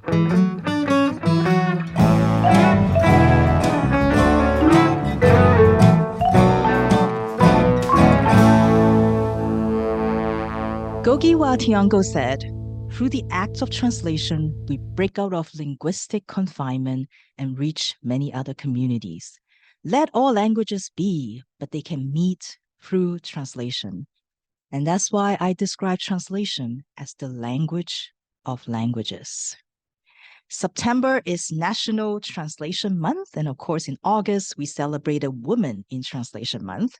Gogiwa Tiango said, "Through the act of translation, we break out of linguistic confinement and reach many other communities. Let all languages be, but they can meet through translation." And that's why I describe translation as the language of languages. September is National Translation Month. And of course, in August, we celebrated Women in Translation Month.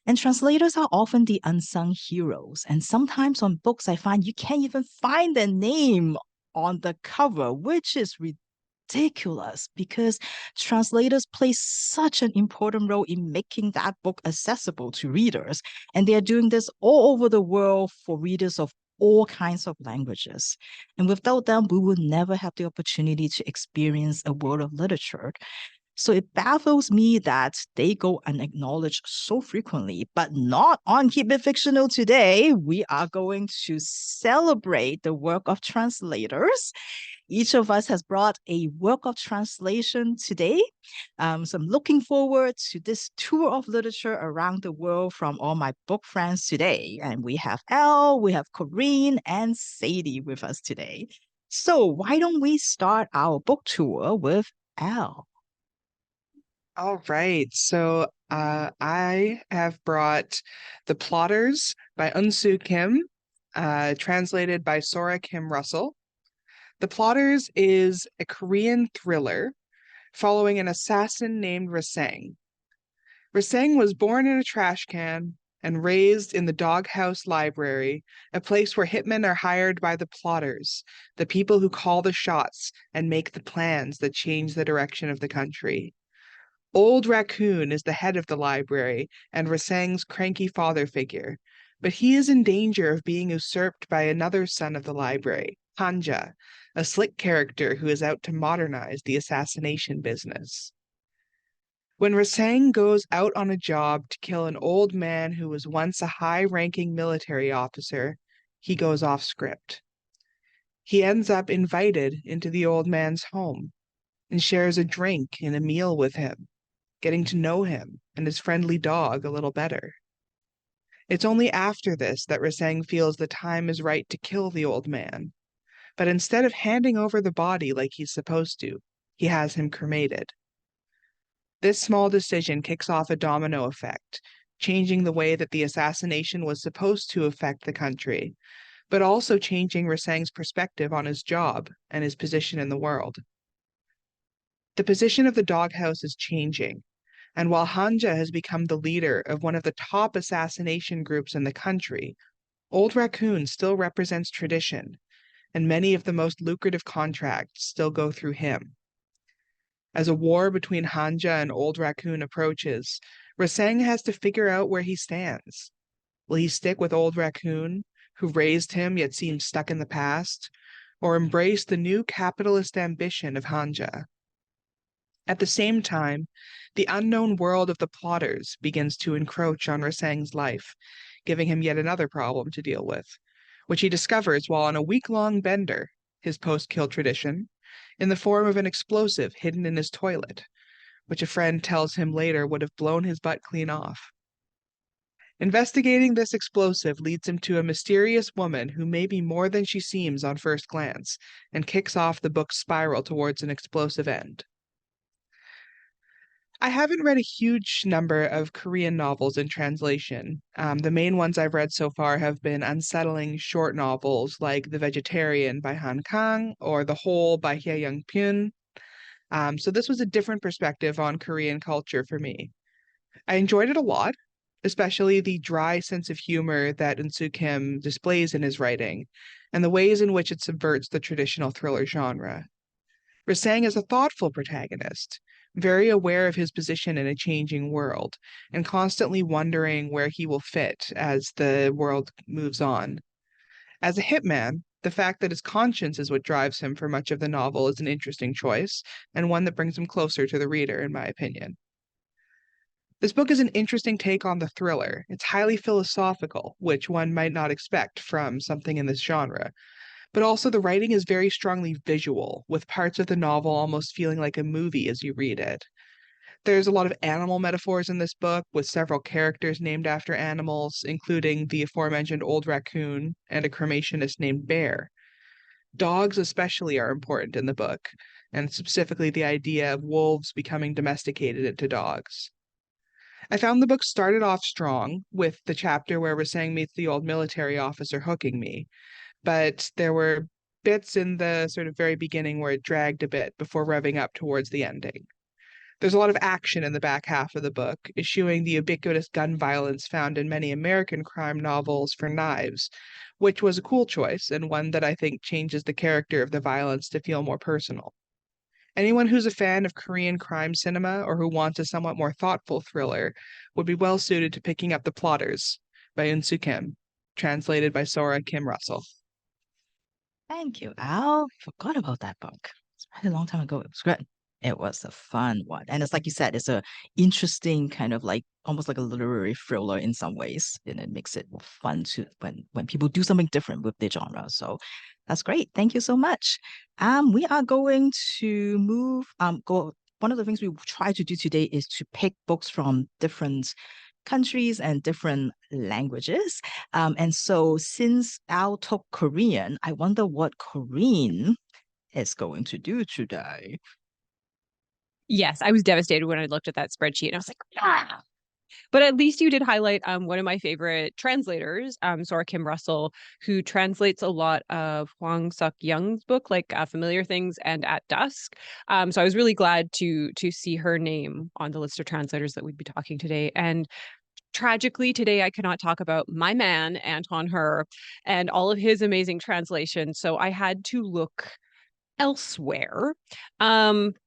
And translators are often the unsung heroes. And sometimes on books, I find you can't even find their name on the cover, which is ridiculous because translators play such an important role in making that book accessible to readers. And they are doing this all over the world for readers of all kinds of languages. And without them, we would never have the opportunity to experience a world of literature. So it baffles me that they go unacknowledged so frequently, but not on Keep It Fictional today. We are going to celebrate the work of translators. Each of us has brought a work of translation today. So I'm looking forward to this tour of literature around the world from all my book friends today. And we have Elle, we have Corinne, and Sadie with us today. So why don't we start our book tour with Elle? All right. I have brought The Plotters by Eun-soo Kim, translated by Sora Kim Russell. The Plotters is a Korean thriller following an assassin named Rasang. Rasang was born in a trash can and raised in the Doghouse Library, a place where hitmen are hired by the plotters, the people who call the shots and make the plans that change the direction of the country. Old Raccoon is the head of the library and Rasang's cranky father figure, but he is in danger of being usurped by another son of the library, Hanja, a slick character who is out to modernize the assassination business. When Rasang goes out on a job to kill an old man who was once a high-ranking military officer, he goes off script. He ends up invited into the old man's home and shares a drink and a meal with him, getting to know him and his friendly dog a little better. It's only after this that Rasang feels the time is right to kill the old man, but instead of handing over the body like he's supposed to, he has him cremated. This small decision kicks off a domino effect, changing the way that the assassination was supposed to affect the country, but also changing Rasang's perspective on his job and his position in the world. The position of the doghouse is changing, and while Hanja has become the leader of one of the top assassination groups in the country, Old Raccoon still represents tradition, and many of the most lucrative contracts still go through him. As a war between Hanja and Old Raccoon approaches, Rasang has to figure out where he stands. Will he stick with Old Raccoon, who raised him yet seems stuck in the past, or embrace the new capitalist ambition of Hanja? At the same time, the unknown world of the plotters begins to encroach on Rasang's life, giving him yet another problem to deal with, which he discovers while on a week-long bender, his post-kill tradition, in the form of an explosive hidden in his toilet, which a friend tells him later would have blown his butt clean off. Investigating this explosive leads him to a mysterious woman who may be more than she seems on first glance, and kicks off the book's spiral towards an explosive end. I haven't read a huge number of Korean novels in translation. The main ones I've read so far have been unsettling short novels like The Vegetarian by Han Kang or The Hole by Hye Young Pyun. So this was a different perspective on Korean culture for me. I enjoyed it a lot, especially the dry sense of humor that Eun-soo Kim displays in his writing and the ways in which it subverts the traditional thriller genre. Rasang is a thoughtful protagonist, very aware of his position in a changing world, and constantly wondering where he will fit as the world moves on. As a hitman, the fact that his conscience is what drives him for much of the novel is an interesting choice, and one that brings him closer to the reader, in my opinion. This book is an interesting take on the thriller. It's highly philosophical, which one might not expect from something in this genre, But also, the writing is very strongly visual, with parts of the novel almost feeling like a movie as you read it. There's a lot of animal metaphors in this book, with several characters named after animals, including the aforementioned old raccoon and a cremationist named Bear. Dogs, especially, are important in the book, and specifically the idea of wolves becoming domesticated into dogs. I found the book started off strong with the chapter where Rasang meets the old military officer hooking me, but there were bits in the sort of very beginning where it dragged a bit before revving up towards the ending. There's a lot of action in the back half of the book, eschewing the ubiquitous gun violence found in many American crime novels for knives, which was a cool choice and one that I think changes the character of the violence to feel more personal. Anyone who's a fan of Korean crime cinema or who wants a somewhat more thoughtful thriller would be well suited to picking up The Plotters by Eun-soo Kim, translated by Sora Kim Russell. Thank you, Al. Forgot about that book. It's quite a long time ago. It was great. It was a fun one. And it's like you said, it's a interesting kind of like almost like a literary thriller in some ways. And it makes it fun to when people do something different with their genre. So that's great. Thank you so much. We are going to move go one of the things we try to do today is to pick books from different countries and different languages. And so since Al took Korean, I wonder what Korean is going to do today. Yes, I was devastated when I looked at that spreadsheet and I was like, ah! But at least you did highlight one of my favorite translators, Sora Kim Russell, who translates a lot of Hwang Suk Young's book, like Familiar Things and At Dusk. So I was really glad to see her name on the list of translators that we'd be talking today. And tragically, today I cannot talk about my man, Anton Her, and all of his amazing translations. So I had to look elsewhere.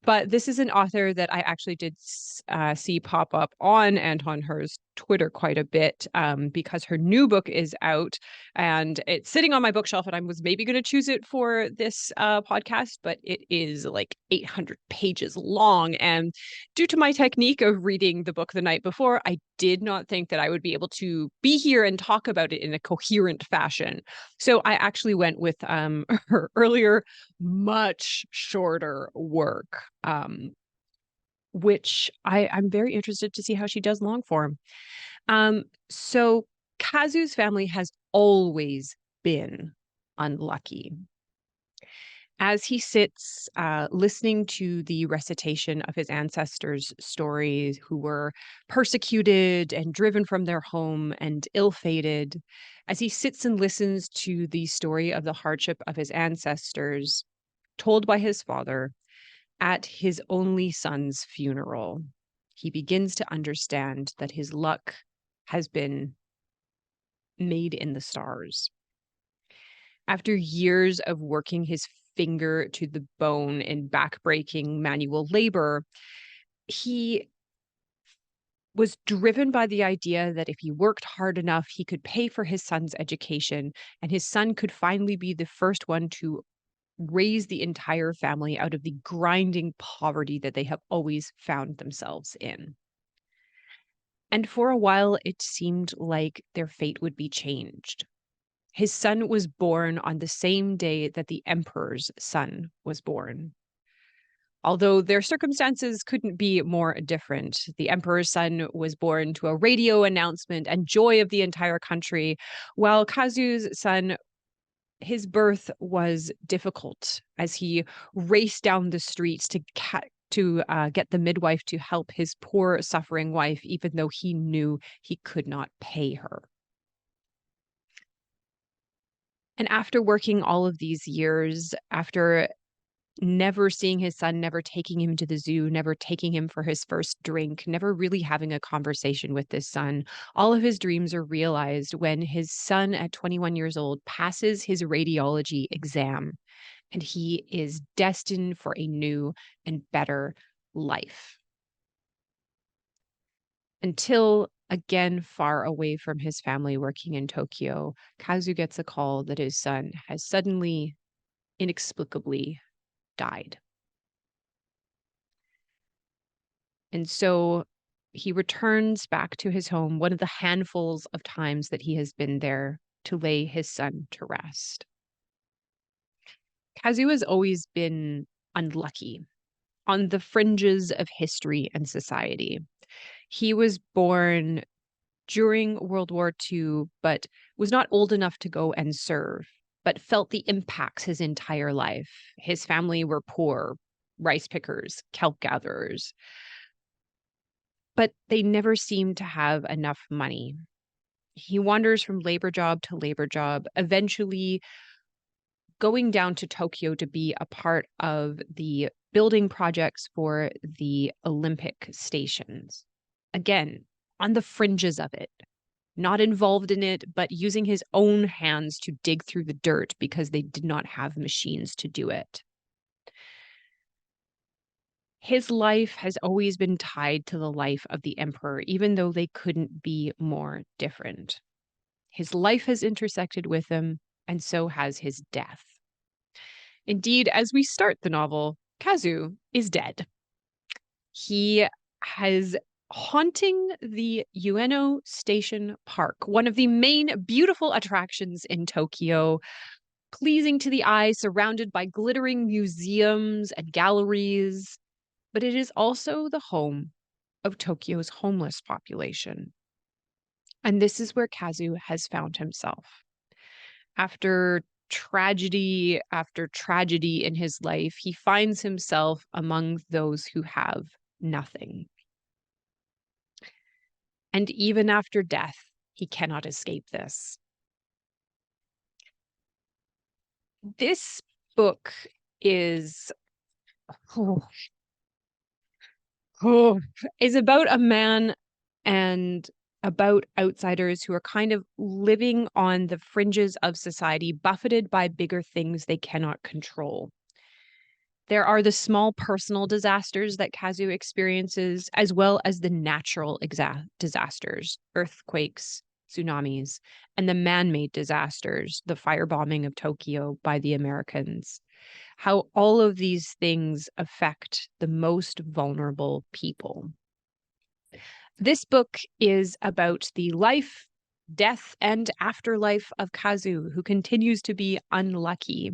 But this is an author that I actually did see pop up on Anton Her's Twitter quite a bit because her new book is out and it's sitting on my bookshelf and I was maybe going to choose it for this podcast, but it is like 800 pages long. And due to my technique of reading the book the night before, I did not think that I would be able to be here and talk about it in a coherent fashion. So I actually went with her earlier, much shorter work, which I'm very interested to see how she does long form. So Kazu's family has always been unlucky. As he sits listening to the recitation of his ancestors' stories who were persecuted and driven from their home and ill-fated, as he sits and listens to the story of the hardship of his ancestors told by his father at his only son's funeral, he begins to understand that his luck has been made in the stars. After years of working his finger to the bone in backbreaking manual labor, he was driven by the idea that if he worked hard enough, he could pay for his son's education, and his son could finally be the first one to raise the entire family out of the grinding poverty that they have always found themselves in. And for a while, it seemed like their fate would be changed. His son was born on the same day that the emperor's son was born. Although their circumstances couldn't be more different. The emperor's son was born to a radio announcement and joy of the entire country, while Kazu's son, his birth was difficult as he raced down the streets to get the midwife to help his poor, suffering wife, even though he knew he could not pay her. And after working all of these years, after never seeing his son, never taking him to the zoo, never taking him for his first drink, never really having a conversation with this son, all of his dreams are realized when his son at 21 years old passes his radiology exam and he is destined for a new and better life. Until again, far away from his family working in Tokyo, Kazu gets a call that his son has suddenly, inexplicably died. And so he returns back to his home, one of the handfuls of times that he has been there, to lay his son to rest. Kazu has always been unlucky, on the fringes of history and society. He was born during World War II, but was not old enough to go and serve, but felt the impacts his entire life. His family were poor, rice pickers, kelp gatherers, but they never seemed to have enough money. He wanders from labor job to labor job, eventually going down to Tokyo to be a part of the building projects for the Olympic stations. Again, on the fringes of it, not involved in it, but using his own hands to dig through the dirt because they did not have machines to do it. His life has always been tied to the life of the emperor, even though they couldn't be more different. His life has intersected with them, and so has his death. Indeed, as we start the novel, Kazu is dead. He has haunting the Ueno Station Park, one of the main beautiful attractions in Tokyo, pleasing to the eye, surrounded by glittering museums and galleries. But it is also the home of Tokyo's homeless population. And this is where Kazu has found himself. After after tragedy in his life, he finds himself among those who have nothing. And even after death, he cannot escape this. This book is is about a man and about outsiders who are kind of living on the fringes of society, buffeted by bigger things they cannot control. There are the small personal disasters that Kazu experiences, as well as the natural disasters, earthquakes, tsunamis, and the man-made disasters, the firebombing of Tokyo by the Americans. How all of these things affect the most vulnerable people. This book is about the life, death, and afterlife of Kazu, who continues to be unlucky.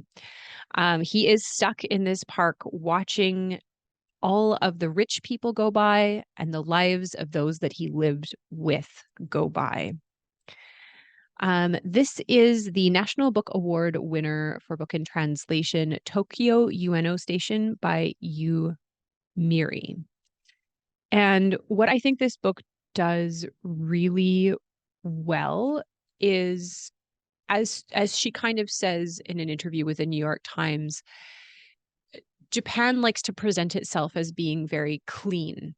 He is stuck in this park watching all of the rich people go by and the lives of those that he lived with go by. This is the National Book Award winner for book and translation, Tokyo Ueno Station by Miri. And what I think this book does really well is, as she kind of says in an interview with the New York Times, Japan likes to present itself as being very clean.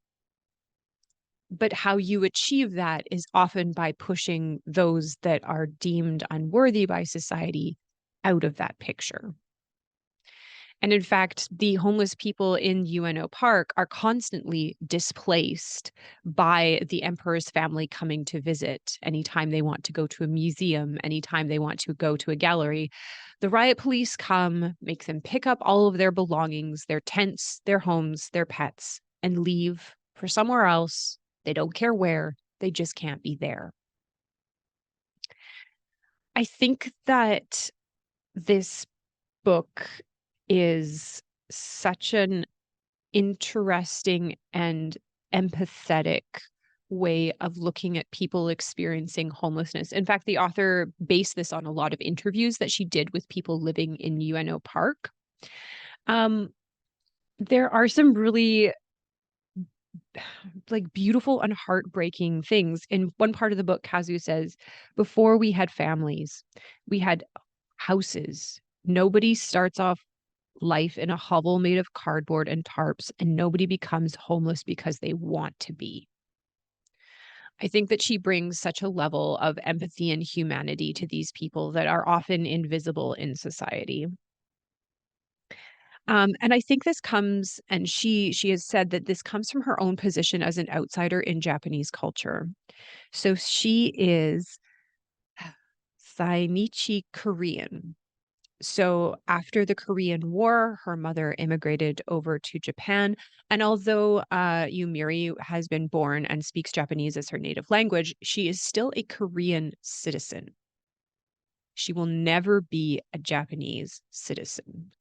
But how you achieve that is often by pushing those that are deemed unworthy by society out of that picture. And in fact, the homeless people in Ueno Park are constantly displaced by the emperor's family coming to visit anytime they want to go to a museum, anytime they want to go to a gallery. The riot police come, make them pick up all of their belongings, their tents, their homes, their pets, and leave for somewhere else. They don't care where, they just can't be there. I think that this book is such an interesting and empathetic way of looking at people experiencing homelessness. In fact, the author based this on a lot of interviews that she did with people living in Ueno Park. There are some really beautiful and heartbreaking things. In one part of the book, Kazu says, before we had families, we had houses. Nobody starts off life in a hovel made of cardboard and tarps, and nobody becomes homeless because they want to be. I think that she brings such a level of empathy and humanity to these people that are often invisible in society. And I think this comes, and she has said that this comes from her own position as an outsider in Japanese culture. So she is Zainichi Korean. So after the Korean War, her mother immigrated over to Japan. And although Miri has been born and speaks Japanese as her native language, she is still a Korean citizen. She will never be a Japanese citizen.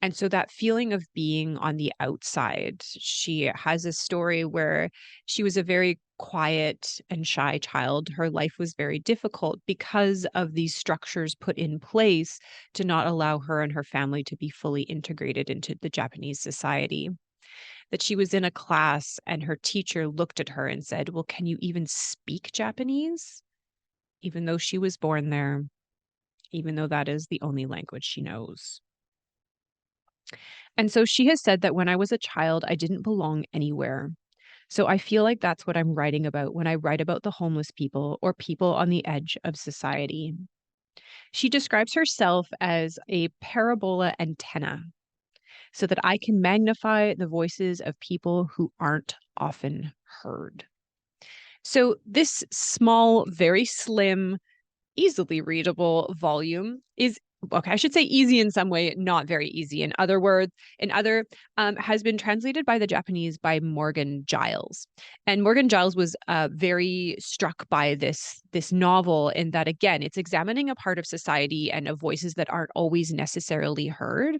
And so that feeling of being on the outside, she has a story where she was a very quiet and shy child. Her life was very difficult because of these structures put in place to not allow her and her family to be fully integrated into the Japanese society. That she was in a class and her teacher looked at her and said, "Well, can you even speak Japanese?" Even though she was born there, even though that is the only language she knows. And so she has said that when I was a child, I didn't belong anywhere. So I feel like that's what I'm writing about when I write about the homeless people or people on the edge of society. She describes herself as a parabola antenna so that I can magnify the voices of people who aren't often heard. So this small, very slim, easily readable volume is okay. I should say easy in some way, not very easy. In other words, has been translated by the Japanese by Morgan Giles, and Morgan Giles was very struck by this novel in that again, it's examining a part of society and of voices that aren't always necessarily heard.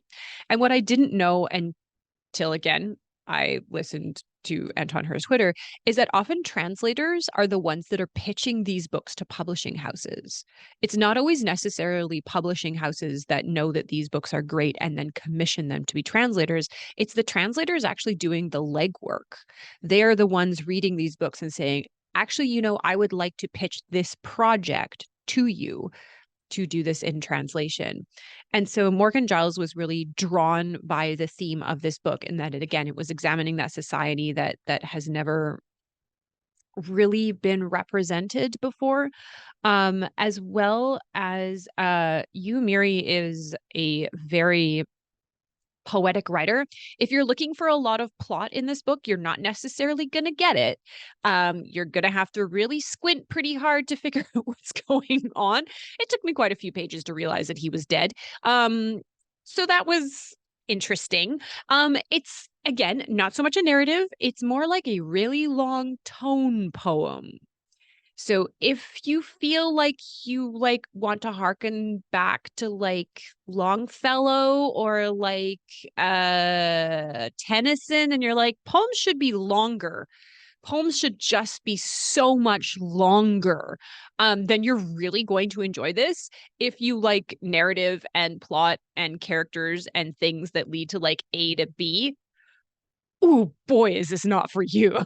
And what I didn't know until again, I listened to Anton Herr's Twitter, is that often translators are the ones that are pitching these books to publishing houses. It's not always necessarily publishing houses that know that these books are great and then commission them to be translators. It's the translators actually doing the legwork. They're the ones reading these books and saying, actually, I would like to pitch this project to you to do this in translation. And so Morgan Giles was really drawn by the theme of this book, and that it was examining that society that has never really been represented before, as well as Miri is a very poetic writer. If you're looking for a lot of plot in this book, you're not necessarily going to get it. You're going to have to really squint pretty hard to figure out what's going on. It took me quite a few pages to realize that he was dead. So that was interesting. It's again, not so much a narrative. It's more like a really long tone poem. So if you feel like you want to harken back to Longfellow or Tennyson and you're like, poems should be longer. Poems should just be so much longer. Then you're really going to enjoy this. If you like narrative and plot and characters and things that lead to A to B, oh boy, is this not for you.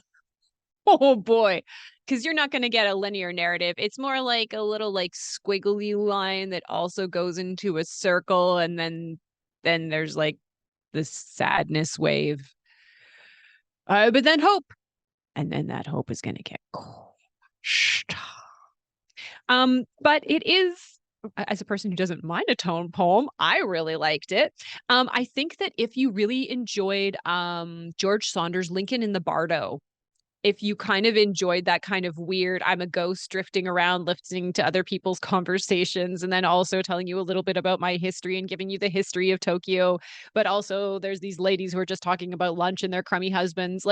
Oh boy, because you're not going to get a linear narrative. It's more like a little squiggly line that also goes into a circle, and then there's this sadness wave. But then hope, and then that hope is going to get crushed. But it is, as a person who doesn't mind a tone poem, I really liked it. I think that if you really enjoyed George Saunders' Lincoln in the Bardo, if you kind of enjoyed that kind of weird, I'm a ghost drifting around, listening to other people's conversations, and then also telling you a little bit about my history and giving you the history of Tokyo. But also there's these ladies who are just talking about lunch and their crummy husbands.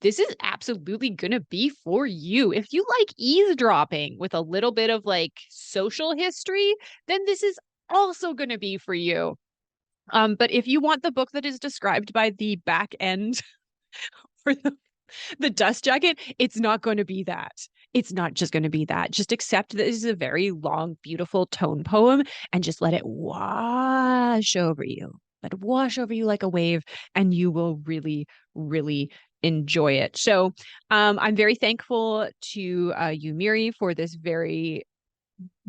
This is absolutely going to be for you. If you like eavesdropping with a little bit of social history, then this is also going to be for you. But if you want the book that is described by the back end for the dust jacket, it's not going to be that. It's not just going to be that. Just accept that this is a very long, beautiful tone poem and just let it wash over you. Let it wash over you like a wave, and you will really, really enjoy it. So I'm very thankful to you, Miri, for this very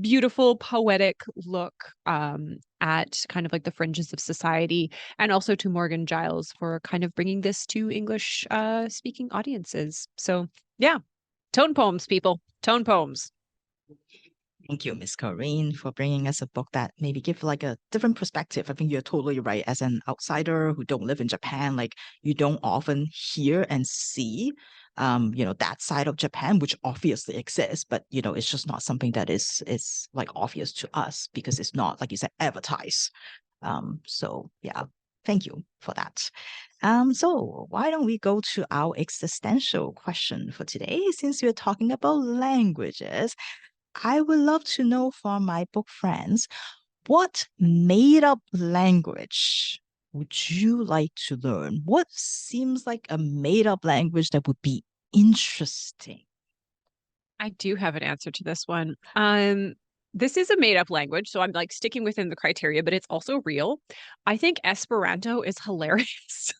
beautiful, poetic look at kind of the fringes of society, and also to Morgan Giles for kind of bringing this to English speaking audiences. So yeah, tone poems, people, tone poems. Thank you, Miss Corinne, for bringing us a book that maybe give a different perspective. I think you're totally right. As an outsider who don't live in Japan, you don't often hear and see, that side of Japan, which obviously exists, but it's just not something that is obvious to us because it's not, like you said, advertised. So yeah, thank you for that. So why don't we go to our existential question for today? Since we're talking about languages, I would love to know from my book friends, what made up language would you like to learn? What seems like a made-up language that would be interesting? I do have an answer to this one. This is a made-up language, so I'm like sticking within the criteria, but it's also real. I think Esperanto is hilarious.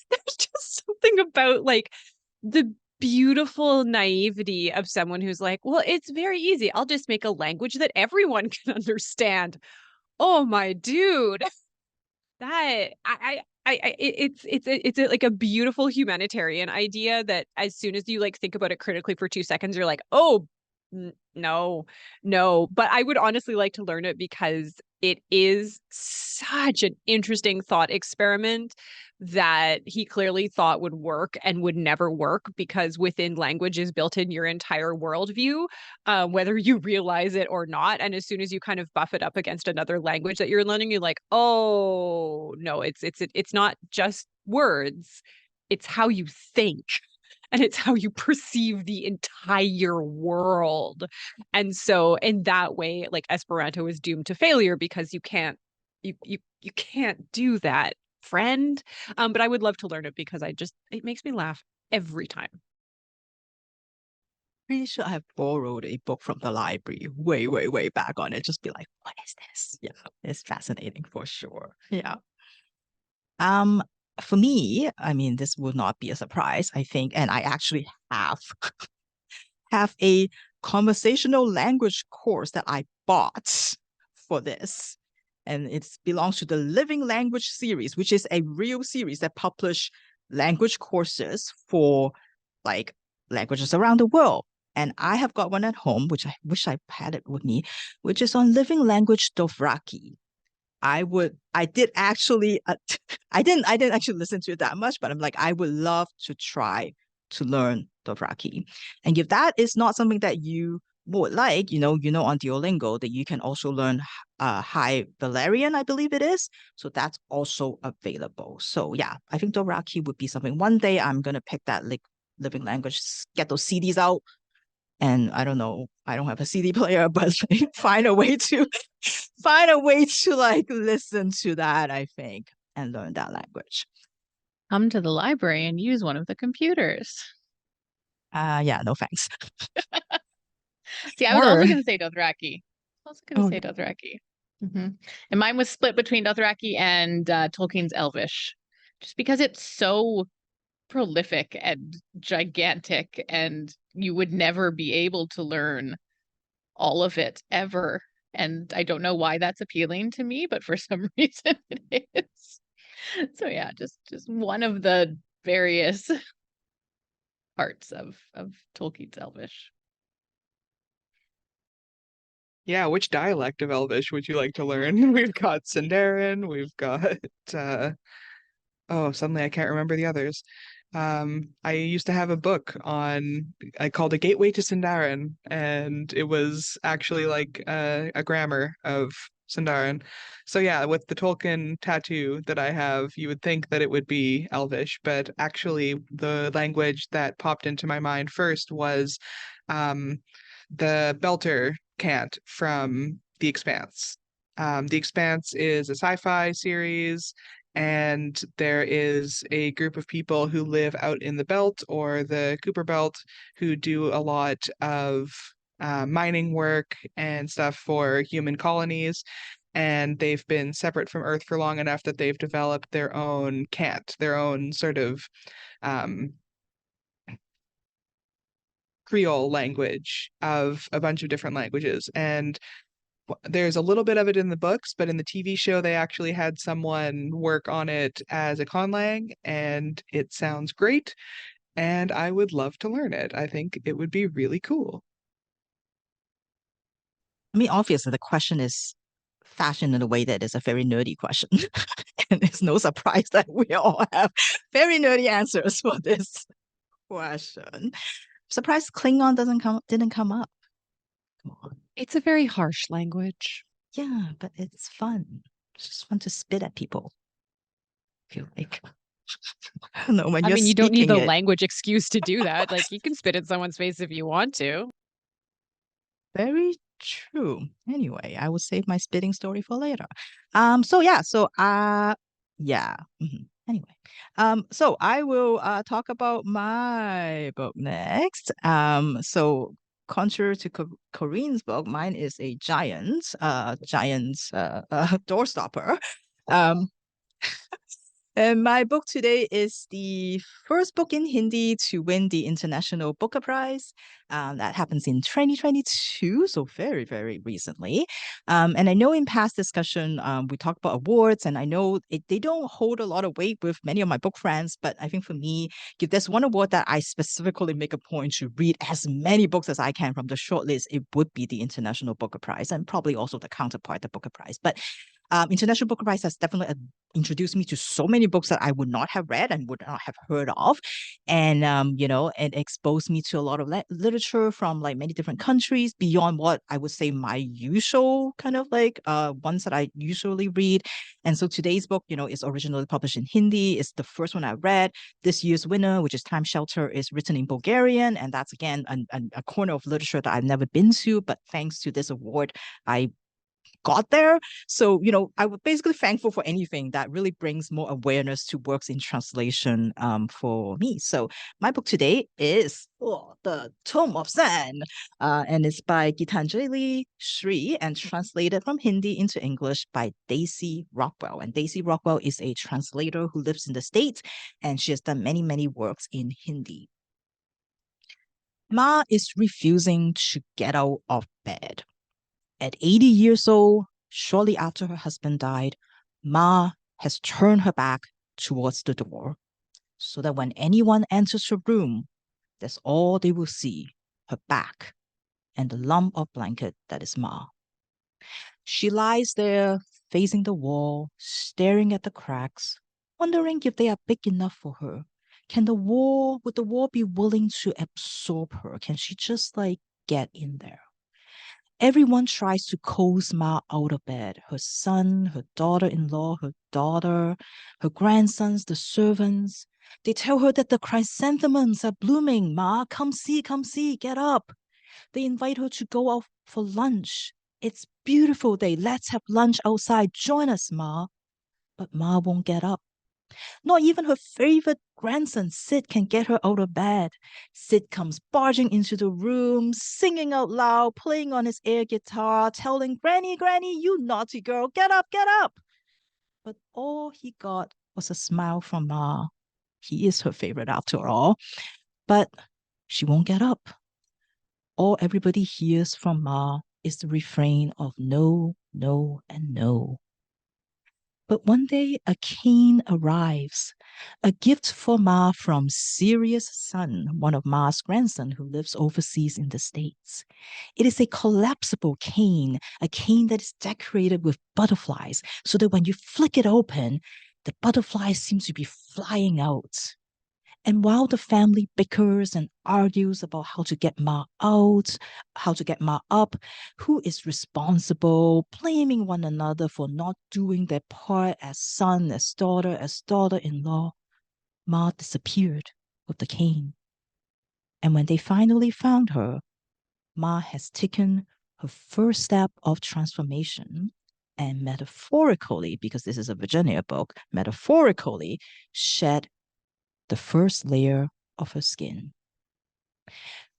There's just something about like the beautiful naivety of someone who's like, well, it's very easy. I'll just make a language that everyone can understand. Oh my dude. It's like a beautiful humanitarian idea that as soon as you like think about it critically for 2 seconds, you're like, oh, no, no. But I would honestly like to learn it because it is such an interesting thought experiment that he clearly thought would work and would never work because within language is built in your entire worldview, whether you realize it or not. And as soon as you kind of buff it up against another language that you're learning, you're like, oh no, it's not just words, it's how you think. And it's how you perceive the entire world. And so in that way, like Esperanto is doomed to failure because you can't do that, friend. But I would love to learn it because it makes me laugh every time. Pretty sure I have borrowed a book from the library way, way, way back on it. Just be like, what is this? Yeah, it's fascinating for sure. Yeah. For me, I mean, this will not be a surprise, I think, and I actually have a conversational language course that I bought for this. And it belongs to the Living Language series, which is a real series that publish language courses for like languages around the world. And I have got one at home, which I wish I had it with me, which is on living language Dothraki. I did actually, I didn't actually listen to it that much, but I'm like, I would love to try to learn Dothraki. And if that is not something that you would like, on Duolingo that you can also learn High Valerian, I believe it is. So that's also available. So yeah, I think Dothraki would be something. One day I'm gonna pick that living language, get those CDs out, and I don't know, I don't have a CD player, but like, find a way to like listen to that, I think, and learn that language. Come to the library and use one of the computers. Yeah, no thanks. See, I was also going to say Dothraki. Mm-hmm. And mine was split between Dothraki and Tolkien's Elvish, just because it's so prolific and gigantic, and you would never be able to learn all of it ever. And I don't know why that's appealing to me, but for some reason it is. So yeah, just one of the various parts of Tolkien's Elvish. Yeah, which dialect of Elvish would you like to learn? We've got Sindarin, we've got suddenly I can't remember the others. I used to have a book I called A Gateway to Sindarin, and it was actually like a grammar of Sindarin. So yeah, with the Tolkien tattoo that I have, you would think that it would be Elvish, but actually the language that popped into my mind first was the Belter cant from The Expanse. The Expanse is a sci-fi series, and there is a group of people who live out in the belt or the Cooper Belt who do a lot of mining work and stuff for human colonies. And they've been separate from Earth for long enough that they've developed their own cant, their own sort of Creole language of a bunch of different languages. And there's a little bit of it in the books, but in the TV show, they actually had someone work on it as a conlang, and it sounds great. And I would love to learn it. I think it would be really cool. I mean, obviously, the question is fashioned in a way that is a very nerdy question. And it's no surprise that we all have very nerdy answers for this question. Surprised Klingon didn't come up. Come on. It's a very harsh language. Yeah, but it's fun. It's just fun to spit at people. I feel like. I don't know, when you're you don't need the speaking it. language excuse to do that. Like, you can spit in someone's face if you want to. Very true. Anyway, I will save my spitting story for later. So Yeah. Anyway, so I will talk about my book next. So contrary to Corinne's book, mine is a giant doorstopper. Um, And my book today is the first book in Hindi to win the International Booker Prize. That happens in 2022, so very, very recently. And I know in past discussion, we talked about awards, and I know they don't hold a lot of weight with many of my book friends, but I think for me, if there's one award that I specifically make a point to read as many books as I can from the shortlist, it would be the International Booker Prize, and probably also the counterpart, the Booker Prize. But International Booker Prize has definitely introduced me to so many books that I would not have read and would not have heard of, and and exposed me to a lot of literature from like many different countries beyond what I would say my usual kind of like ones that I usually read. And so today's book, is originally published in Hindi. It's the first one I read. This year's winner, which is Time Shelter, is written in Bulgarian, and that's again a corner of literature that I've never been to, but thanks to this award, I got there. So, I was basically thankful for anything that really brings more awareness to works in translation for me. So my book today is The Tome of Zen, and it's by Geetanjali, Shree, and translated from Hindi into English by Daisy Rockwell. And Daisy Rockwell is a translator who lives in the States, and she has done many, many works in Hindi. Ma is refusing to get out of bed. At 80 years old, shortly after her husband died, Ma has turned her back towards the door, so that when anyone enters her room, that's all they will see, her back and the lump of blanket that is Ma. She lies there, facing the wall, staring at the cracks, wondering if they are big enough for her. Would the wall be willing to absorb her? Can she just get in there? Everyone tries to coax Ma out of bed. Her son, her daughter-in-law, her daughter, her grandsons, the servants. They tell her that the chrysanthemums are blooming. Ma, come see, get up. They invite her to go out for lunch. It's beautiful day. Let's have lunch outside. Join us, Ma. But Ma won't get up. Not even her favorite grandson, Sid, can get her out of bed. Sid comes barging into the room, singing out loud, playing on his air guitar, telling Granny, Granny, you naughty girl, get up, get up. But all he got was a smile from Ma. He is her favorite after all. But she won't get up. All everybody hears from Ma is the refrain of no, no, and no. But one day a cane arrives, a gift for Ma from Sirius' son, one of Ma's grandson who lives overseas in the States. It is a collapsible cane, a cane that is decorated with butterflies, so that when you flick it open, the butterflies seem to be flying out. And while the family bickers and argues about how to get Ma out, how to get Ma up, who is responsible, blaming one another for not doing their part as son, as daughter-in-law, Ma disappeared with the cane. And when they finally found her, Ma has taken her first step of transformation and metaphorically, because this is a Virginia book, metaphorically shed the first layer of her skin.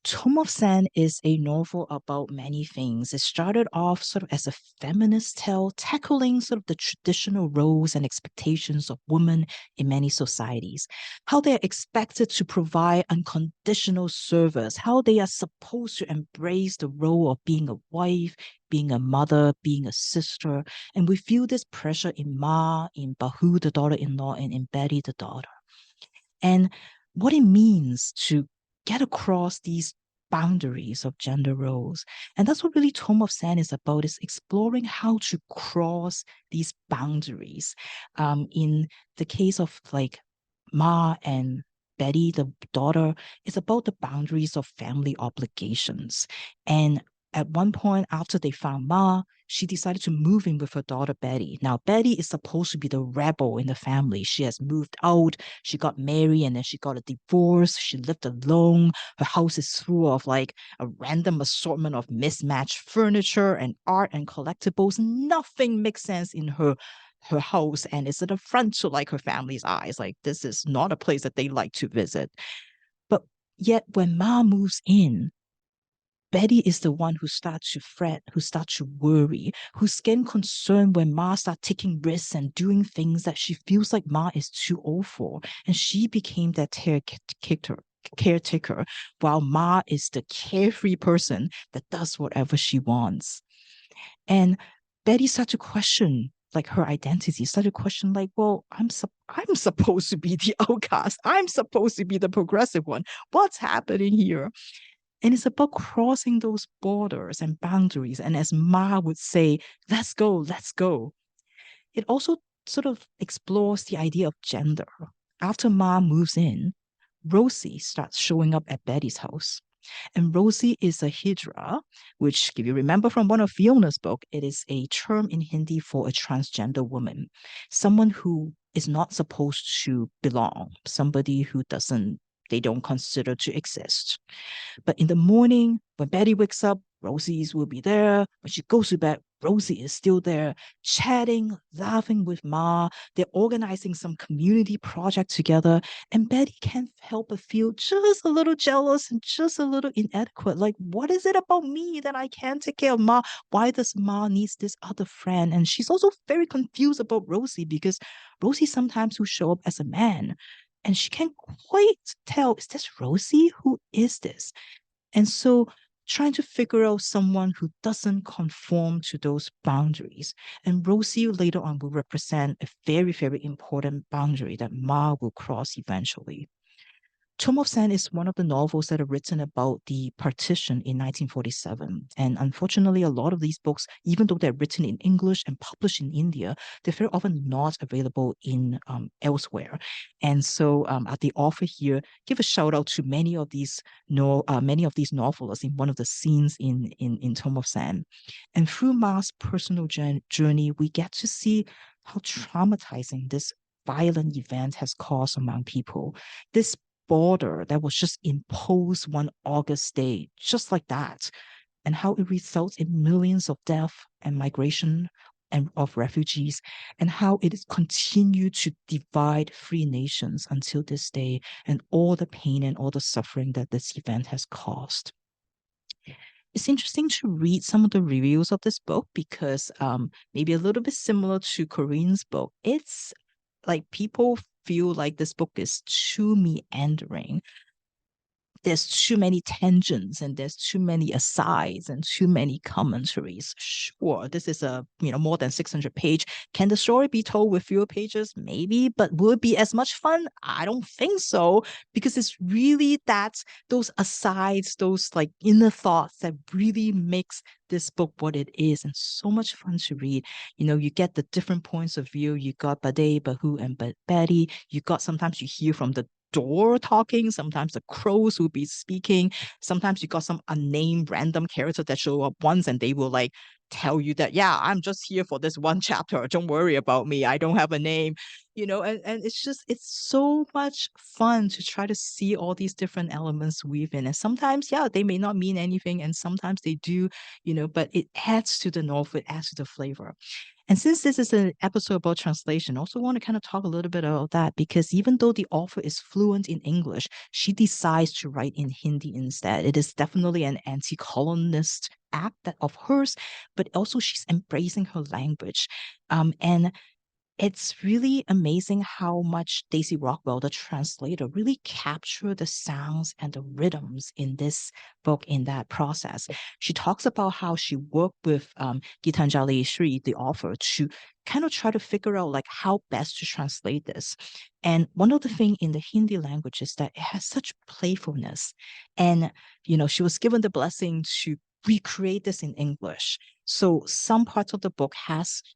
Tome of Sand is a novel about many things. It started off sort of as a feminist tale, tackling sort of the traditional roles and expectations of women in many societies, how they're expected to provide unconditional service, how they are supposed to embrace the role of being a wife, being a mother, being a sister. And we feel this pressure in Ma, in Bahu, the daughter-in-law, and in Betty, the daughter. And what it means to get across these boundaries of gender roles. And that's what really Tome of Sand is about, is exploring how to cross these boundaries. In the case of Ma and Betty, the daughter, is about the boundaries of family obligations. And at one point after they found Ma, she decided to move in with her daughter, Betty. Now, Betty is supposed to be the rebel in the family. She has moved out. She got married and then she got a divorce. She lived alone. Her house is full of a random assortment of mismatched furniture and art and collectibles. Nothing makes sense in her her house, and it's an affront to like her family's eyes. Like, this is not a place that they like to visit. But yet when Ma moves in, Betty is the one who starts to fret, who starts to worry, who's getting concerned when Ma starts taking risks and doing things that she feels like Ma is too old for. And she became that caretaker, while Ma is the carefree person that does whatever she wants. And Betty started to question like her identity, started to question like, well, I'm supposed to be the outcast. I'm supposed to be the progressive one. What's happening here? And it's about crossing those borders and boundaries. And as Ma would say, let's go, let's go. It also sort of explores the idea of gender. After Ma moves in, Rosie starts showing up at Betty's house. And Rosie is a hijra, which, if you remember from one of Fiona's book, it is a term in Hindi for a transgender woman, someone who is not supposed to belong, somebody who they don't consider to exist. But in the morning, when Betty wakes up, Rosie's will be there. When she goes to bed, Rosie is still there, chatting, laughing with Ma. They're organizing some community project together. And Betty can't help but feel just a little jealous and just a little inadequate. Like, what is it about me that I can't take care of Ma? Why does Ma needs this other friend? And she's also very confused about Rosie because Rosie sometimes will show up as a man. And she can't quite tell, is this Rosie? Who is this? And so trying to figure out someone who doesn't conform to those boundaries. And Rosie later on will represent a very, very important boundary that Ma will cross eventually. Tomb of Sand is one of the novels that are written about the partition in 1947. And unfortunately, a lot of these books, even though they're written in English and published in India, they're very often not available in elsewhere. And so the author here give a shout out to many of these novelists in one of the scenes in Tomb of Sand. And through Ma's personal journey, we get to see how traumatizing this violent event has caused among people. This border that was just imposed one August day, just like that, and how it results in millions of death and migration and of refugees, and how it is continued to divide free nations until this day, and all the pain and all the suffering that this event has caused. It's interesting to read some of the reviews of this book because maybe a little bit similar to Corinne's book, it's like people feel like this book is too meandering. There's too many tangents and there's too many asides and too many commentaries. Sure, this is a more than 600 page. Can the story be told with fewer pages? Maybe, but will it be as much fun? I don't think so, because it's really those asides, those like inner thoughts that really makes this book what it is, and so much fun to read. You get the different points of view. You got Bade, Bahu, and Betty. You got sometimes you hear from the door talking, sometimes the crows will be speaking, sometimes you got some unnamed random character that show up once and they will like tell you that, yeah, I'm just here for this one chapter, don't worry about me, I don't have a name, and it's so much fun to try to see all these different elements weave in. And sometimes, yeah, they may not mean anything, and sometimes they do, but it adds to the novel, it adds to the flavor. And since this is an episode about translation, I also want to kind of talk a little bit about that, because even though the author is fluent in English, she decides to write in Hindi instead. It is definitely an anti-colonist act of hers, but also she's embracing her language. And it's really amazing how much Daisy Rockwell, the translator, really captured the sounds and the rhythms in this book in that process. She talks about how she worked with Geetanjali Shree, the author, to kind of try to figure out like how best to translate this. And one of the things in the Hindi language is that it has such playfulness. And, she was given the blessing to recreate this in English. So some parts of the book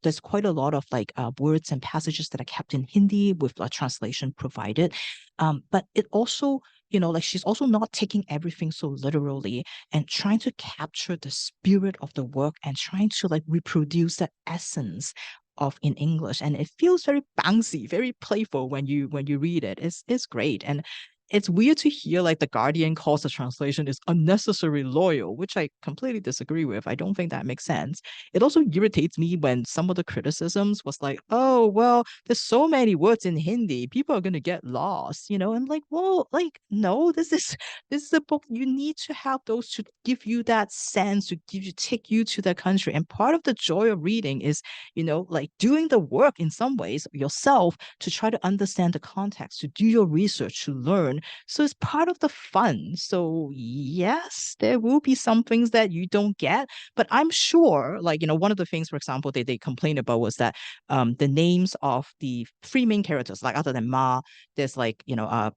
there's quite a lot of like words and passages that are kept in Hindi with a translation provided. But it also, like she's also not taking everything so literally and trying to capture the spirit of the work and trying to like reproduce the essence of in English. And it feels very bouncy, very playful when you read it. It's great. And it's weird to hear like the Guardian calls the translation is unnecessary loyal, which I completely disagree with. I don't think that makes sense. It also irritates me when some of the criticisms was like, oh, well, there's so many words in Hindi, people are gonna get lost, you know? I'm like, well, like, no, this is a book. You need to have those to give you that sense, to give you take you to the country. And part of the joy of reading is, you know, like doing the work in some ways yourself to try to understand the context, to do your research, to learn. So it's part of the fun. So yes, there will be some things that you don't get, but I'm sure, like, you know, one of the things, for example, they complained about was that the names of the three main characters, like other than Ma, there's like, you know,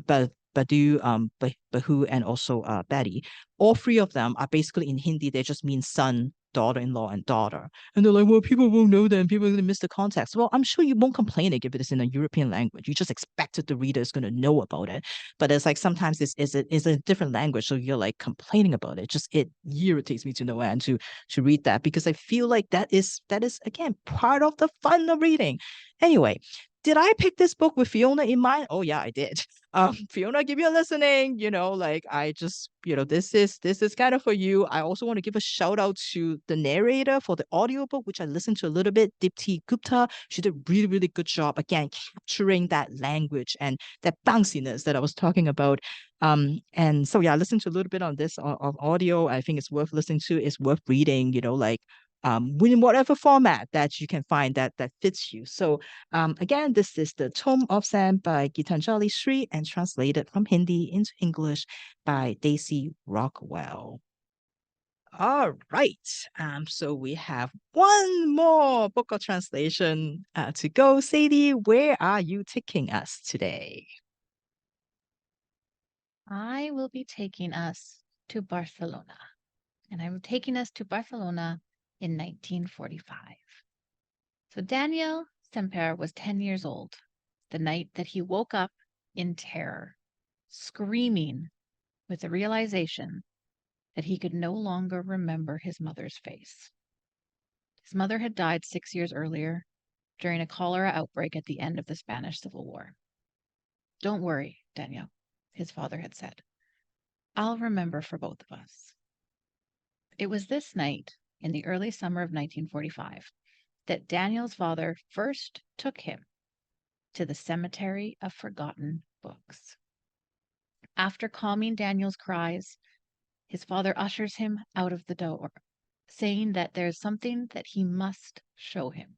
Badu, Bahu, and also Betty. All three of them are basically in Hindi. They just mean son, daughter-in-law, and daughter. And they're like, well, people won't know them. People are going to miss the context. Well, I'm sure you won't complain if it is in a European language. You just expect that the reader is going to know about it. But it's like sometimes it's a different language, so you're like complaining about it. Just it irritates me to no end to read that because I feel like that is again part of the fun of reading. Anyway, did I pick this book with Fiona in mind? Oh yeah, I did. Fiona, give you a listening, you know, like I just, you know, this is kind of for you. I also want to give a shout out to the narrator for the audiobook, which I listened to a little bit, Dipti Gupta. She did a really, really good job again capturing that language and that bounciness that I was talking about. And so yeah, I listened to a little bit on this of audio. I think it's worth listening to, it's worth reading, you know, like in whatever format that you can find that fits you. So again, this is The Tome of Sam by Geetanjali Shree and translated from Hindi into English by Daisy Rockwell. All right. So we have one more book of translation to go. Sadie, where are you taking us today? I will be taking us to Barcelona. And I'm taking us to Barcelona in 1945. So Daniel Semper was 10 years old the night that he woke up in terror, screaming with the realization that he could no longer remember his mother's face. His mother had died 6 years earlier during a cholera outbreak at the end of the Spanish Civil War. Don't worry, Daniel, his father had said. I'll remember for both of us. It was this night, in the early summer of 1945, that Daniel's father first took him to the cemetery of forgotten books. After calming Daniel's cries, his father ushers him out of the door, saying that there's something that he must show him.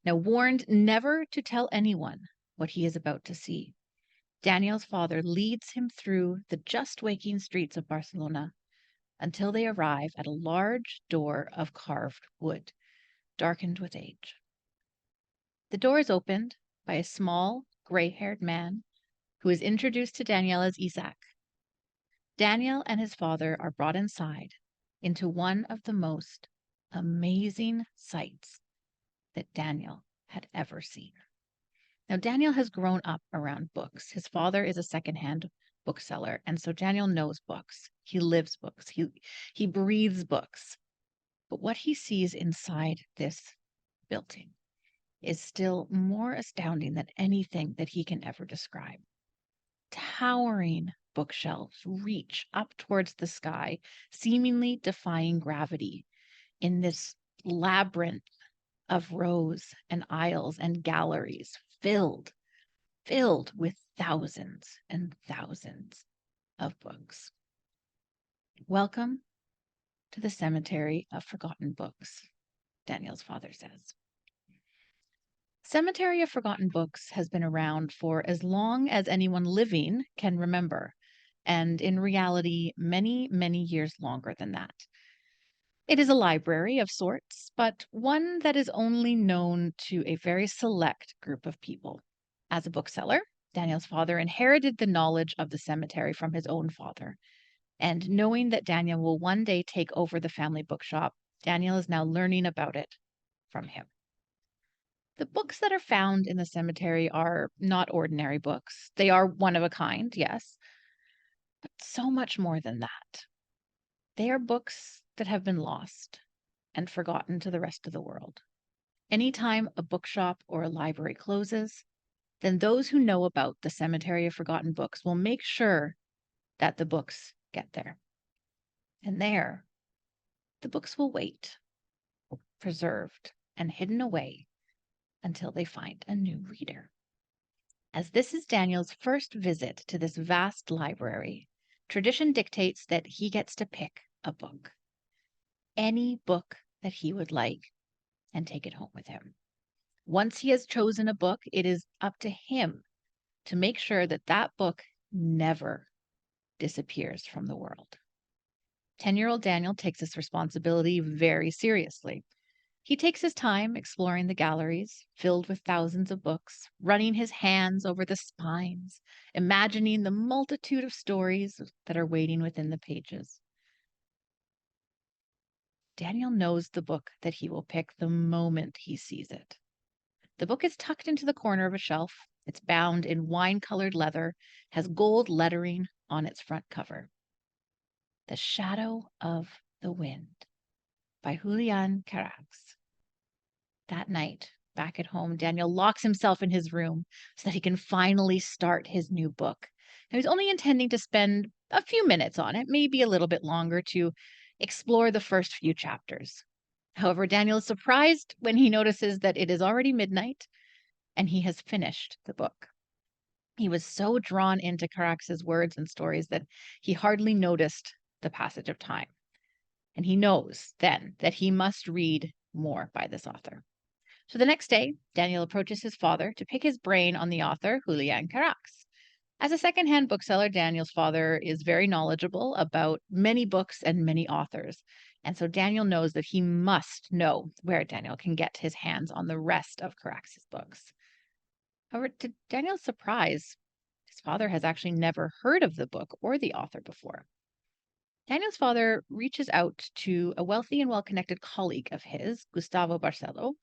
Now, warned never to tell anyone what he is about to see, Daniel's father leads him through the just waking streets of Barcelona until they arrive at a large door of carved wood, darkened with age. The door is opened by a small, gray-haired man who is introduced to Daniel as Isaac. Daniel and his father are brought inside into one of the most amazing sights that Daniel had ever seen. Now, Daniel has grown up around books. His father is a secondhand bookseller, and so Daniel knows books. He lives books. He breathes books. But what he sees inside this building is still more astounding than anything that he can ever describe. Towering bookshelves reach up towards the sky, seemingly defying gravity in this labyrinth of rows and aisles and galleries filled with thousands and thousands of books. Welcome to the cemetery of forgotten books, Daniel's father says. Cemetery of Forgotten Books has been around for as long as anyone living can remember, and in reality, many, many years longer than that. It is a library of sorts, but one that is only known to a very select group of people. As a bookseller, Daniel's father inherited the knowledge of the cemetery from his own father, and knowing that Daniel will one day take over the family bookshop, Daniel is now learning about it from him. The books that are found in the cemetery are not ordinary books. They are one of a kind, yes, but so much more than that. They are books that have been lost and forgotten to the rest of the world. Anytime a bookshop or a library closes, then those who know about the Cemetery of Forgotten Books will make sure that the books get there. And there, the books will wait, preserved and hidden away until they find a new reader. As this is Daniel's first visit to this vast library, tradition dictates that he gets to pick a book, any book that he would like, and take it home with him. Once he has chosen a book, it is up to him to make sure that that book never disappears from the world. 10-year-old Daniel takes this responsibility very seriously. He takes his time exploring the galleries filled with thousands of books, running his hands over the spines, imagining the multitude of stories that are waiting within the pages. Daniel knows the book that he will pick the moment he sees it. The book is tucked into the corner of a shelf. It's bound in wine-colored leather, has gold lettering on its front cover. The Shadow of the Wind by Julian Carax. That night, back at home, Daniel locks himself in his room so that he can finally start his new book. Now, he's only intending to spend a few minutes on it, maybe a little bit longer, to explore the first few chapters. However, Daniel is surprised when he notices that it is already midnight and he has finished the book. He was so drawn into Carax's words and stories that he hardly noticed the passage of time. And he knows then that he must read more by this author. So the next day, Daniel approaches his father to pick his brain on the author, Julian Carax. As a secondhand bookseller, Daniel's father is very knowledgeable about many books and many authors. And so Daniel knows that he must know where Daniel can get his hands on the rest of Carax's books. However, to Daniel's surprise, his father has actually never heard of the book or the author before. Daniel's father reaches out to a wealthy and well-connected colleague of his, Gustavo Barcelo,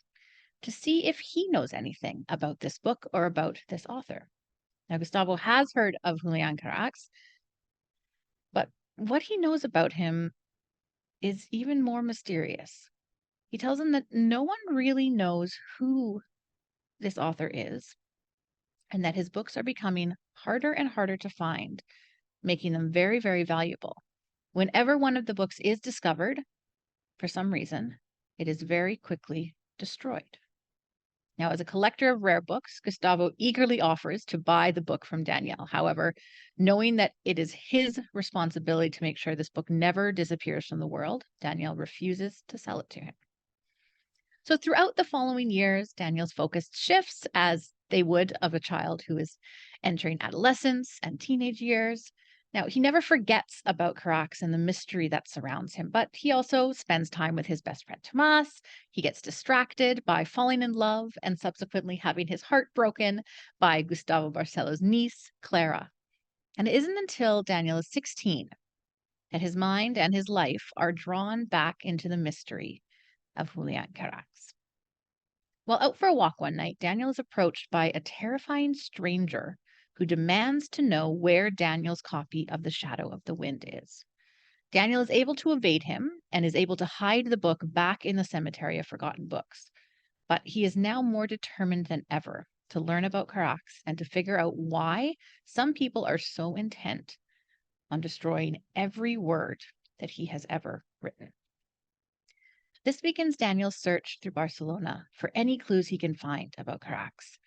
to see if he knows anything about this book or about this author. Now, Gustavo has heard of Julian Carax, but what he knows about him is even more mysterious. He tells him that no one really knows who this author is, and that his books are becoming harder and harder to find, making them very, very valuable. Whenever one of the books is discovered, for some reason, it is very quickly destroyed. Now, as a collector of rare books, Gustavo eagerly offers to buy the book from Daniel. However, knowing that it is his responsibility to make sure this book never disappears from the world, Daniel refuses to sell it to him. So throughout the following years, Daniel's focus shifts, as they would of a child who is entering adolescence and teenage years. Now, he never forgets about Carax and the mystery that surrounds him, but he also spends time with his best friend Tomas. He gets distracted by falling in love and subsequently having his heart broken by Gustavo Barcelo's niece, Clara. And it isn't until Daniel is 16 that his mind and his life are drawn back into the mystery of Julian Carax. While out for a walk one night, Daniel is approached by a terrifying stranger who demands to know where Daniel's copy of The Shadow of the Wind is. Daniel is able to evade him and is able to hide the book back in the Cemetery of Forgotten Books. But he is now more determined than ever to learn about Carax and to figure out why some people are so intent on destroying every word that he has ever written. This begins Daniel's search through Barcelona for any clues he can find about Carax.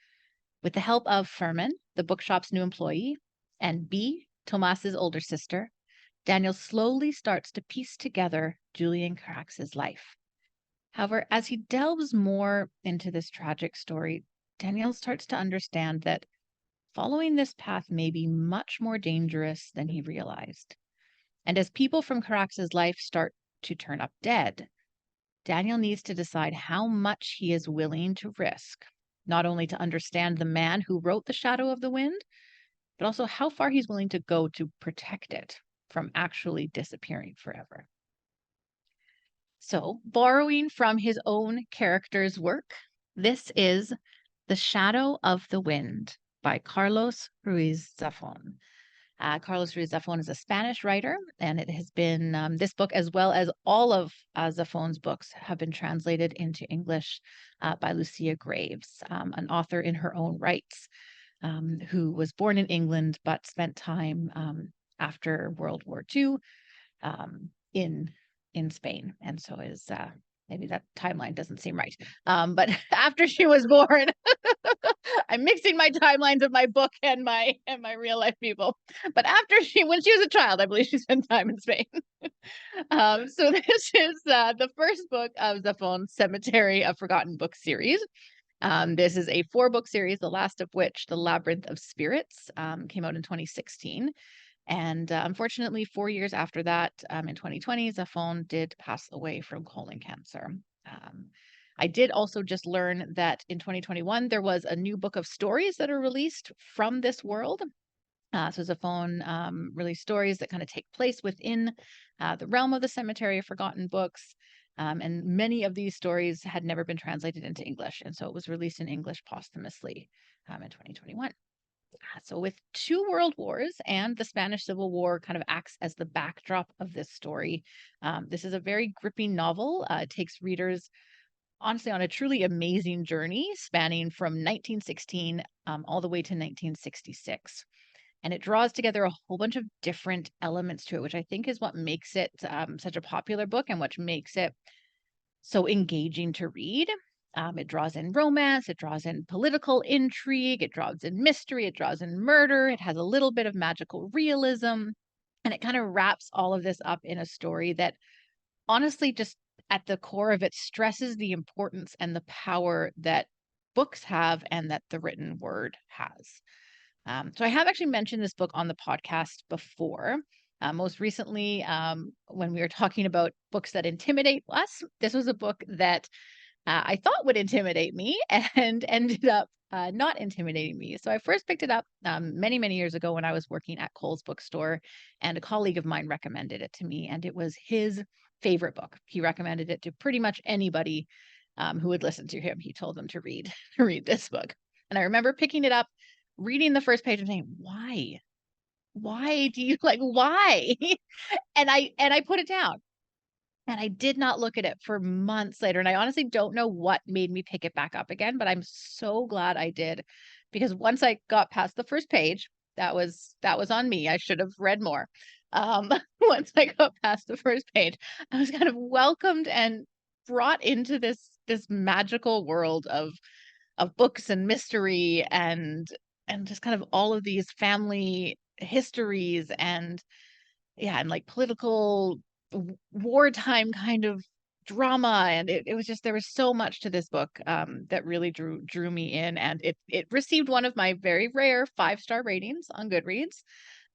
With the help of Fermin, the bookshop's new employee, and B, Tomas's older sister, Daniel slowly starts to piece together Julian Carax's life. However, as he delves more into this tragic story, Daniel starts to understand that following this path may be much more dangerous than he realized. And as people from Carax's life start to turn up dead, Daniel needs to decide how much he is willing to risk, not only to understand the man who wrote The Shadow of the Wind, but also how far he's willing to go to protect it from actually disappearing forever. So, borrowing from his own character's work, this is The Shadow of the Wind by Carlos Ruiz Zafón. Carlos Ruiz Zafón is a Spanish writer, and it has been, this book, as well as all of Zafón's books, have been translated into English by Lucia Graves, an author in her own rights. who was born in England but spent time after World War II in Spain, and so is maybe that timeline doesn't seem right. But after she was born, I'm mixing my timelines of my book and my real life people. But when she was a child, I believe she spent time in Spain. So this is the first book of Zafón's Cemetery of Forgotten Books series. This is a 4-book series, the last of which, The Labyrinth of Spirits, came out in 2016. And unfortunately, 4 years after that, in 2020, Zafón did pass away from colon cancer. I did also just learn that in 2021, there was a new book of stories that are released from this world. So Zafón released stories that kind of take place within the realm of the Cemetery of Forgotten Books. And many of these stories had never been translated into English. And so it was released in English posthumously in 2021. So with 2 world wars and the Spanish Civil War kind of acts as the backdrop of this story. This is a very gripping novel. It takes readers, honestly, on a truly amazing journey spanning from 1916 all the way to 1966. And it draws together a whole bunch of different elements to it, which I think is what makes it such a popular book and what makes it so engaging to read. It draws in romance, it draws in political intrigue, it draws in mystery, it draws in murder, it has a little bit of magical realism, and it kind of wraps all of this up in a story that honestly just at the core of it stresses the importance and the power that books have and that the written word has. So I have actually mentioned this book on the podcast before. Most recently, when we were talking about books that intimidate us, this was a book that I thought would intimidate me and ended up not intimidating me. So I first picked it up many, many years ago when I was working at Kohl's bookstore, and a colleague of mine recommended it to me, and it was his favorite book. He recommended it to pretty much anybody who would listen to him. He told them to read this book. And I remember picking it up, reading the first page and saying, why? Why do you why? and I put it down. And I did not look at it for months later. And I honestly don't know what made me pick it back up again, but I'm so glad I did, because once I got past the first page, that was on me. I should have read more. Once I got past the first page, I was kind of welcomed and brought into this magical world of books and mystery and just kind of all of these family histories and political wartime kind of drama. And it was just, there was so much to this book that really drew me in, and it received one of my very rare 5-star ratings on Goodreads.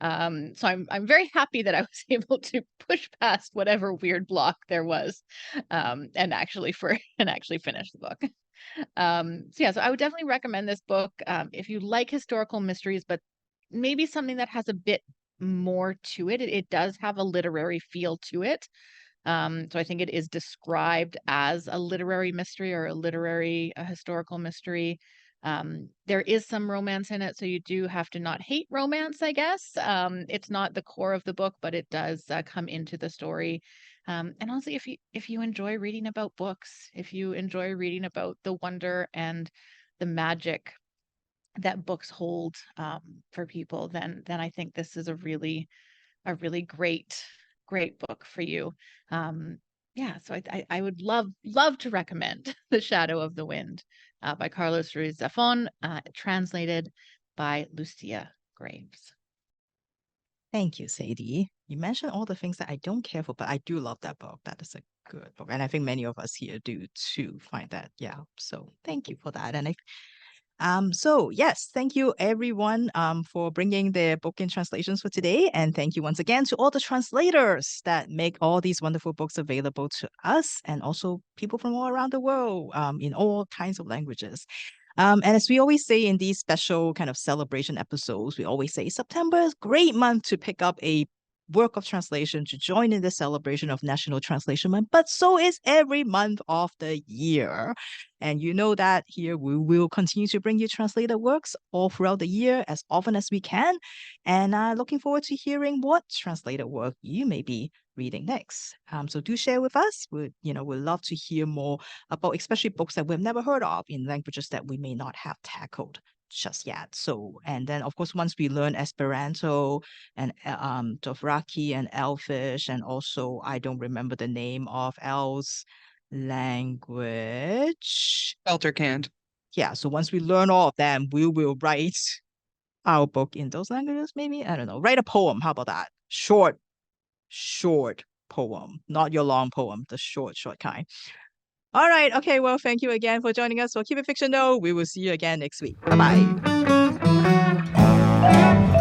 So I'm very happy that I was able to push past whatever weird block there was and actually finish the book. So I would definitely recommend this book if you like historical mysteries, but maybe something that has a bit more to it. It does have a literary feel to it. So I think it is described as a literary mystery or a historical mystery. There is some romance in it, so you do have to not hate romance, I guess. It's not the core of the book, but it does come into the story. And honestly, if you enjoy reading about books, if you enjoy reading about the wonder and the magic that books hold for people, then I think this is a really great book for you. So I would love to recommend The Shadow of the Wind by Carlos Ruiz Zafón, translated by Lucia Graves. Thank you, Sadie. You mentioned all the things that I don't care for, but I do love that book. That is a good book. And I think many of us here do too, find that. Yeah. So thank you for that. And so yes, thank you everyone for bringing their book in translations for today. And thank you once again to all the translators that make all these wonderful books available to us, and also people from all around the world in all kinds of languages. And as we always say in these special kind of celebration episodes, we always say September is a great month to pick up a work of translation to join in the celebration of National Translation Month, but so is every month of the year. And you know that here we will continue to bring you translated works all throughout the year as often as we can. And looking forward to hearing what translated work you may be reading next. So do share with us. We'd love to hear more about especially books that we've never heard of in languages that we may not have tackled just yet. So, and then of course, once we learn Esperanto and Dothraki and Elfish, and also I don't remember the name of El's language. Beltercant. Yeah, so once we learn all of them, we will write our book in those languages, maybe. I don't know. Write a poem. How about that? Short poem, not your long poem, the short kind. All right. Okay. Well, thank you again for joining us for Keep It Fictional. We will see you again next week. Bye bye.